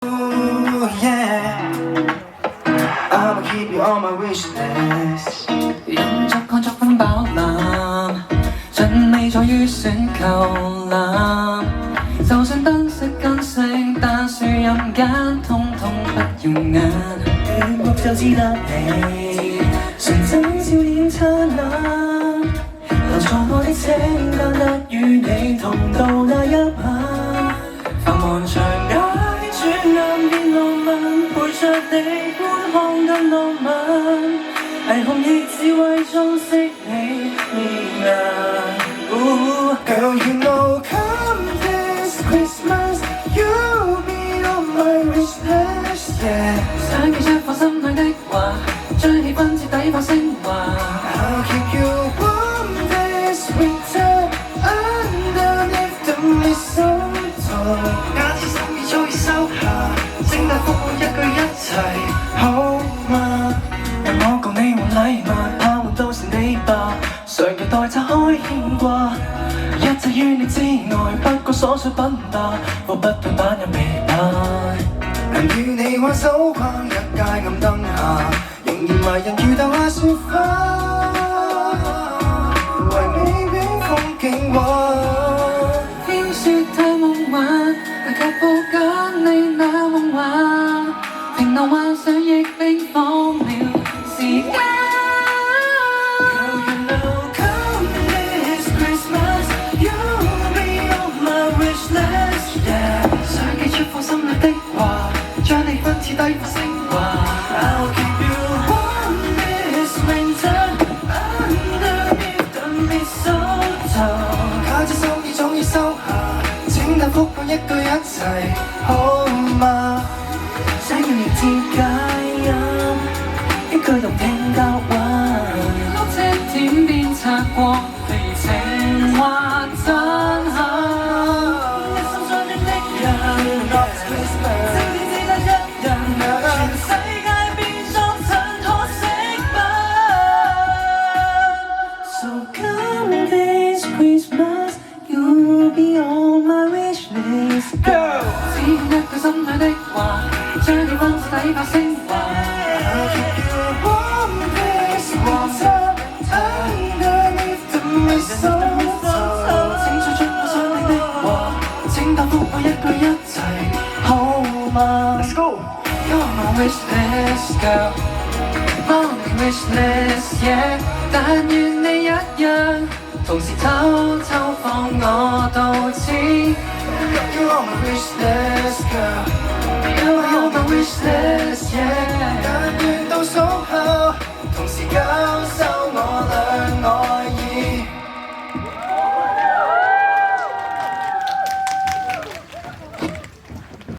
Ooh, yeah. I'ma keep you on my wish list。人作看作風飽覽，盡未在於選購攬。就算燈飾跟聖誕樹蔭間，通通不耀眼。戀目就知得你，純真笑臉燦爛，留在我的清單，得與你同渡那一晚。繁忙長街轉眼變浪漫，陪着你觀看更浪漫。霓虹亦只為裝飾你面顏。Girl, you know, come this Christmas, you'll be on my wish list, yeah. 想記出放心裏的話，將氣氛徹底放升華。I'll keep you warm this winter underneath the mistletoe。假設心意早已收下，聖誕復活一句一齊好嗎？讓我共你換禮物，盼望到時你吧，常期待拆開牽掛。一切於你之外，不過瑣碎品吧，貨不對版也未敗。能與你挽手跨日街暗燈下，仍然迷人如豆下雪花，為你變風景畫。飄雪太夢幻，但卻抱緊你那夢話，停留幻想亦冰放了時間。將氣氛徹底升華。I'll keep you warm this winter underneath the mistletoe。假設心意早已收下，請答覆我一句一齊好嗎？想要你接佳音，一句動聽交換。碌車點邊擦過離情或真肯。一心相戀的人，Christmas, you'll be on my wish list, girl。只一句心裏的話，將氣氛徹底發升華。I'll keep you warm this winter underneath the mistletoe。請說出我想你的話，請答覆我一句一齊好嗎 Let's go。You're on my wish list, girl. Only wish list, yeah。但願你一樣。同時偷偷放我到此 You're on my wish list, girl. You're on my wish list, yeah。但願到數後，同時交收。